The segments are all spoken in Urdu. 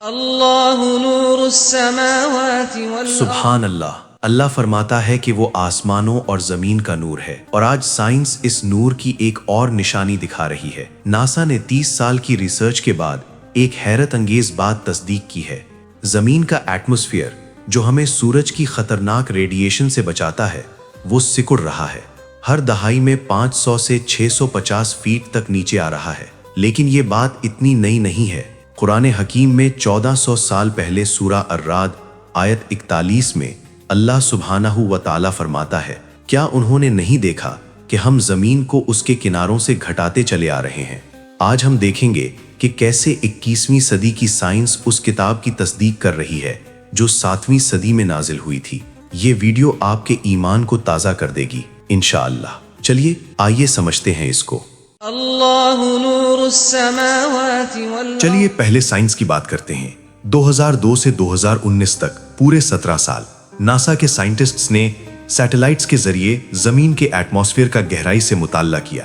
اللہ نور السماوات والارض۔ سبحان اللہ، اللہ فرماتا ہے کہ وہ آسمانوں اور زمین کا نور ہے، اور آج سائنس اس نور کی ایک اور نشانی دکھا رہی ہے۔ ناسا نے 30 سال کی ریسرچ کے بعد ایک حیرت انگیز بات تصدیق کی ہے۔ زمین کا ایٹماسفیئر جو ہمیں سورج کی خطرناک ریڈیشن سے بچاتا ہے، وہ سکڑ رہا ہے۔ ہر دہائی میں 500 سے 650 فیٹ تک نیچے آ رہا ہے۔ لیکن یہ بات اتنی نئی نہیں ہے۔ قرآن حکیم میں 1400 سال پہلے سورہ الرعد آیت 41 میں اللہ سبحانہ و تعالیٰ فرماتا ہے، کیا انہوں نے نہیں دیکھا کہ ہم زمین کو اس کے کناروں سے گھٹاتے چلے آ رہے ہیں؟ آج ہم دیکھیں گے کہ کیسے 21ویں صدی کی سائنس اس کتاب کی تصدیق کر رہی ہے جو 7ویں صدی میں نازل ہوئی تھی۔ یہ ویڈیو آپ کے ایمان کو تازہ کر دے گی انشاءاللہ۔ چلیے آئیے سمجھتے ہیں اس کو۔ اللہ نور السماوات والارض۔ چلیے پہلے سائنس کی بات کرتے ہیں۔ 2002 سے 2019 تک پورے 17 سال ناسا کے سائنٹسٹس نے سیٹلائٹس کے ذریعے زمین کے ایٹماسفیئر کا گہرائی سے مطالعہ کیا۔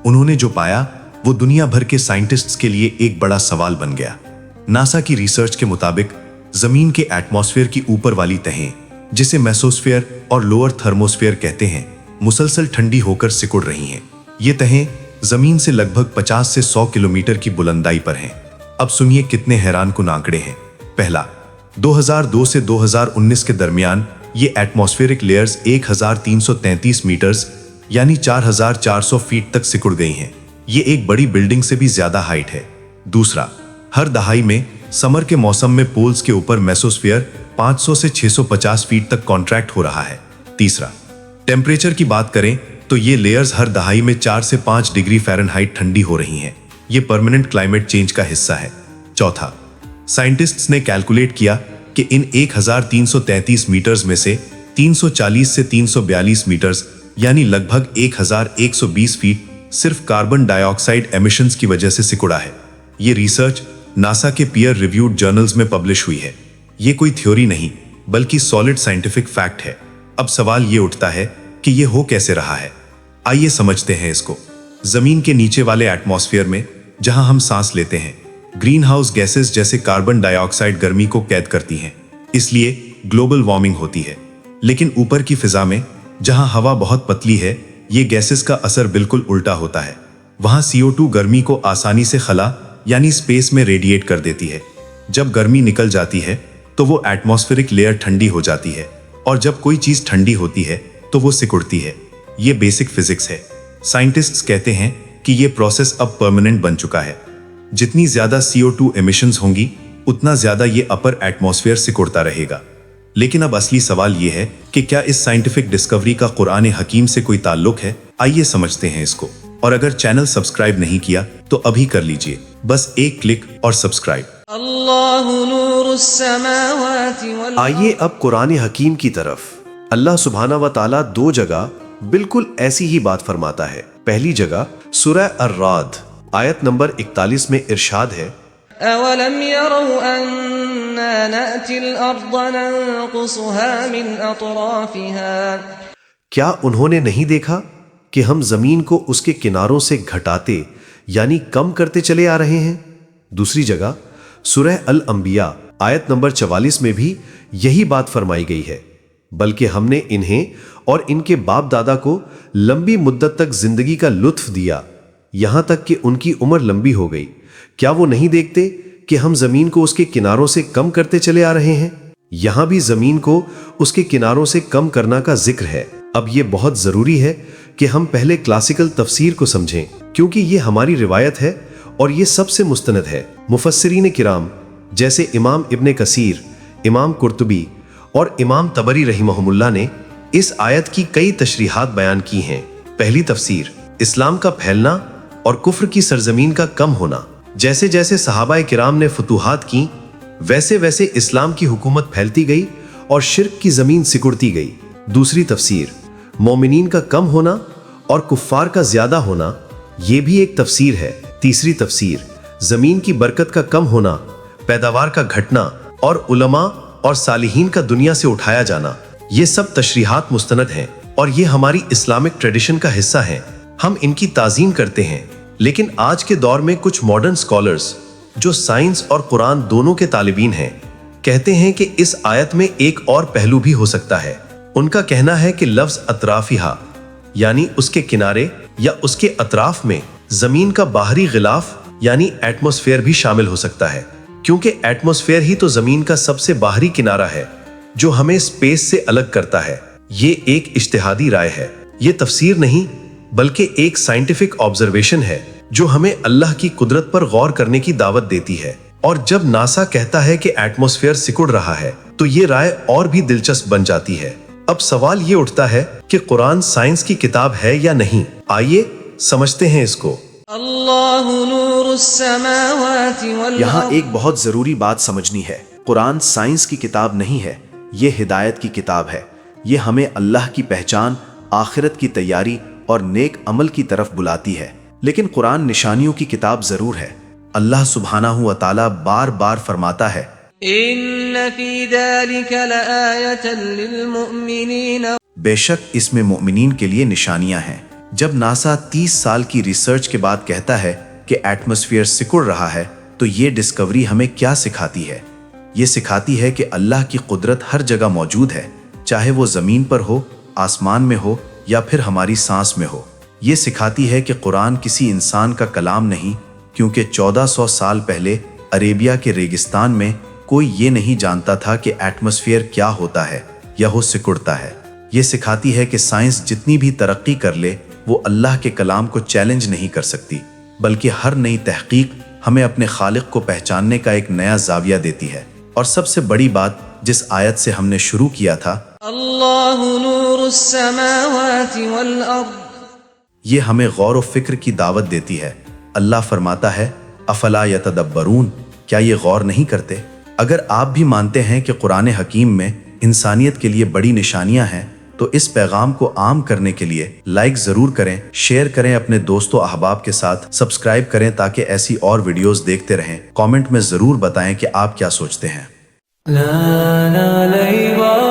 انہوں نے جو پایا وہ دنیا بھر کے سائنٹسٹس کے لیے ایک بڑا سوال بن گیا۔ ناسا کی ریسرچ کے مطابق زمین کے ایٹماسفیئر کی اوپر والی تہیں، جسے میسوسفیئر اور لوئر تھرموسفیئر کہتے ہیں، مسلسل ٹھنڈی ہو کر سکڑ رہی ہیں۔ یہ تہیں زمین سے لگ بھگ 50 سے 100 کلومیٹر کی بلندائی پر ہیں۔ اب سنیے کتنے حیران کن آنکڑے ہیں۔ پہلا، 2002 سے 2019 کے درمیان یہ ایٹماسفیئرک لیئرز 1333 میٹرز یعنی 4400 فیٹ تک سکڑ گئی ہیں۔ یہ ایک بڑی بلڈنگ سے بھی زیادہ ہائٹ ہے۔ دوسرا، ہر دہائی میں سمر کے موسم میں پولز کے اوپر میسوسفیئر 500 سے 650 فیٹ تک کانٹریکٹ ہو رہا ہے۔ تیسرا، ٹیمپریچر کی بات کریں تو یہ لیئرز ہر دہائی میں 4 سے 5 ڈگری فahrenheit ٹھنڈی ہو رہی ہیں۔ یہ پرماننٹ کلائمیٹ چینج کا حصہ ہے۔ چوتھا، سائنٹسٹس نے کیلکولیٹ کیا کہ ان 1333 میٹرز میں سے 340 سے 342 میٹرز یعنی لگ بھگ 1120 فیٹ صرف کاربن ڈائی آکسائڈ ایمیشنز کی وجہ سے سکڑا ہے۔ یہ ریسرچ ناسا کے پیئر ریویوڈ جرنلز میں پبلش ہوئی ہے۔ یہ کوئی تھیوری نہیں بلکہ سالڈ سائنٹیفک فیکٹ ہے۔ اب سوال یہ اٹھتا ہے کہ یہ ہو کیسے رہا ہے؟ آئیے سمجھتے ہیں اس کو۔ زمین کے نیچے والے ایٹماسفیئر میں جہاں ہم سانس لیتے ہیں، گرین ہاؤس گیسز جیسے کاربن ڈائی آکسائڈ گرمی کو قید کرتی ہیں، اس لیے گلوبل وارمنگ ہوتی ہے۔ لیکن اوپر کی فضا میں جہاں ہوا بہت پتلی ہے، یہ گیسز کا اثر بالکل الٹا ہوتا ہے۔ وہاں CO2 گرمی کو آسانی سے خلا یعنی اسپیس میں ریڈیٹ کر دیتی ہے۔ جب گرمی نکل جاتی ہے تو وہ ایٹماسفیئرک لیئر ٹھنڈی ہو جاتی ہے، اور جب کوئی چیز ٹھنڈی ہوتی ہے تو وہ سکڑتی ہے۔ یہ بیسک فزکس ہے۔ سائنٹسٹس کہتے ہیں کہ یہ پروسیس اب پرماننٹ بن چکا ہے۔ جتنی زیادہ CO2 ایمیشنز ہوں گی اتنا زیادہ یہ اپر ایٹماسفیئر سکڑتا رہے گا۔ لیکن اب اصلی سوال یہ ہے کہ کیا اس سائنٹیفک ڈسکوری کا قرآن حکیم سے کوئی تعلق ہے؟ آئیے سمجھتے ہیں اس کو۔ اور اگر چینل سبسکرائب نہیں کیا تو ابھی کر لیجئے، بس ایک کلک اور سبسکرائب۔ اللہ نور السماوات والارض۔ آئیے اب قرآن حکیم کی طرف۔ اللہ سبحانہ و تعالیٰ 2 جگہ بالکل ایسی ہی بات فرماتا ہے۔ پہلی جگہ سورہ الرعد آیت نمبر 41 میں ارشاد ہے، اولم يروا اننا نأتي الارض ننقصها من اطرافها۔ کیا انہوں نے نہیں دیکھا کہ ہم زمین کو اس کے کناروں سے گھٹاتے یعنی کم کرتے چلے آ رہے ہیں؟ دوسری جگہ سورہ الانبیاء آیت نمبر 44 میں بھی یہی بات فرمائی گئی ہے، بلکہ ہم نے انہیں اور ان کے باپ دادا کو لمبی مدت تک زندگی کا لطف دیا، یہاں تک کہ ان کی عمر لمبی ہو گئی۔ کیا وہ نہیں دیکھتے کہ ہم زمین کو اس کے کناروں سے کم کرتے چلے آ رہے ہیں؟ یہاں بھی زمین کو اس کے کناروں سے کم کرنا کا ذکر ہے۔ اب یہ بہت ضروری ہے کہ ہم پہلے کلاسیکل تفسیر کو سمجھیں، کیونکہ یہ ہماری روایت ہے اور یہ سب سے مستند ہے۔ مفسرین کرام جیسے امام ابن کثیر، امام قرطبی اور امام طبری رحمہم اللہ نے اس آیت کی کئی تشریحات بیان کی ہیں۔ پہلی تفسیر، اسلام کا پھیلنا اور کفر کی سرزمین کا کم ہونا۔ جیسے جیسے صحابہ کرام نے فتوحات کی، ویسے ویسے اسلام کی حکومت پھیلتی گئی اور شرک کی زمین سکڑتی گئی۔ دوسری تفسیر، مومنین کا کم ہونا اور کفار کا زیادہ ہونا، یہ بھی ایک تفسیر ہے۔ تیسری تفسیر، زمین کی برکت کا کم ہونا، پیداوار کا گھٹنا اور علماء اور صالحین کا دنیا سے اٹھایا جانا۔ یہ سب تشریحات مستند ہیں اور یہ ہماری اسلامک ٹریڈیشن کا حصہ ہیں۔ ہم ان کی تعظیم کرتے ہیں، لیکن آج کے دور میں کچھ ماڈرن اسکالرز جو سائنس اور قرآن دونوں کے طالبین ہیں، کہتے ہیں کہ اس آیت میں ایک اور پہلو بھی ہو سکتا ہے۔ ان کا کہنا ہے کہ لفظ اطرافہا یعنی اس کے کنارے یا اس کے اطراف میں زمین کا باہری غلاف یعنی ایٹماسفیئر بھی شامل ہو سکتا ہے، کیونکہ ایٹماسفیئر ہی تو زمین کا سب سے باہری کنارہ ہے جو ہمیں اسپیس سے الگ کرتا ہے۔ یہ ایک اجتہادی رائے ہے، یہ تفسیر نہیں بلکہ ایک سائنٹیفک آبزرویشن ہے جو ہمیں اللہ کی قدرت پر غور کرنے کی دعوت دیتی ہے۔ اور جب ناسا کہتا ہے کہ ایٹماسفیئر سکڑ رہا ہے تو یہ رائے اور بھی دلچسپ بن جاتی ہے۔ اب سوال یہ اٹھتا ہے کہ قرآن سائنس کی کتاب ہے یا نہیں؟ آئیے سمجھتے ہیں اس کو۔ اللہ نور السماوات والارض۔ یہاں ایک بہت ضروری بات سمجھنی ہے، قرآن سائنس کی کتاب نہیں ہے، یہ ہدایت کی کتاب ہے۔ یہ ہمیں اللہ کی پہچان، آخرت کی تیاری اور نیک عمل کی طرف بلاتی ہے۔ لیکن قرآن نشانیوں کی کتاب ضرور ہے۔ اللہ سبحانہ و تعالیٰ بار بار فرماتا ہے، ان فی ذلک لآیۃ للمؤمنین۔ بے شک اس میں مومنین کے لیے نشانیاں ہیں۔ جب ناسا 30 سال کی ریسرچ کے بعد کہتا ہے کہ ایٹماسفیئر سکڑ رہا ہے تو یہ ڈسکوری ہمیں کیا سکھاتی ہے؟ یہ سکھاتی ہے کہ اللہ کی قدرت ہر جگہ موجود ہے، چاہے وہ زمین پر ہو، آسمان میں ہو یا پھر ہماری سانس میں ہو۔ یہ سکھاتی ہے کہ قرآن کسی انسان کا کلام نہیں، کیونکہ 1400 سال پہلے عربیہ کے ریگستان میں کوئی یہ نہیں جانتا تھا کہ ایٹماسفیئر کیا ہوتا ہے یا وہ سکڑتا ہے۔ یہ سکھاتی ہے کہ سائنس جتنی بھی ترقی کر لے وہ اللہ کے کلام کو چیلنج نہیں کر سکتی، بلکہ ہر نئی تحقیق ہمیں اپنے خالق کو پہچاننے کا ایک نیا زاویہ دیتی ہے۔ اور سب سے بڑی بات جس آیت سے ہم نے شروع کیا تھا، اللہ نور السماوات والارض، یہ ہمیں غور و فکر کی دعوت دیتی ہے۔ اللہ فرماتا ہے، افلا یتدبرون، کیا یہ غور نہیں کرتے؟ اگر آپ بھی مانتے ہیں کہ قرآن حکیم میں انسانیت کے لیے بڑی نشانیاں ہیں تو اس پیغام کو عام کرنے کے لیے لائک ضرور کریں، شیئر کریں اپنے دوستوں احباب کے ساتھ، سبسکرائب کریں تاکہ ایسی اور ویڈیوز دیکھتے رہیں۔ کامنٹ میں ضرور بتائیں کہ آپ کیا سوچتے ہیں۔ لا لا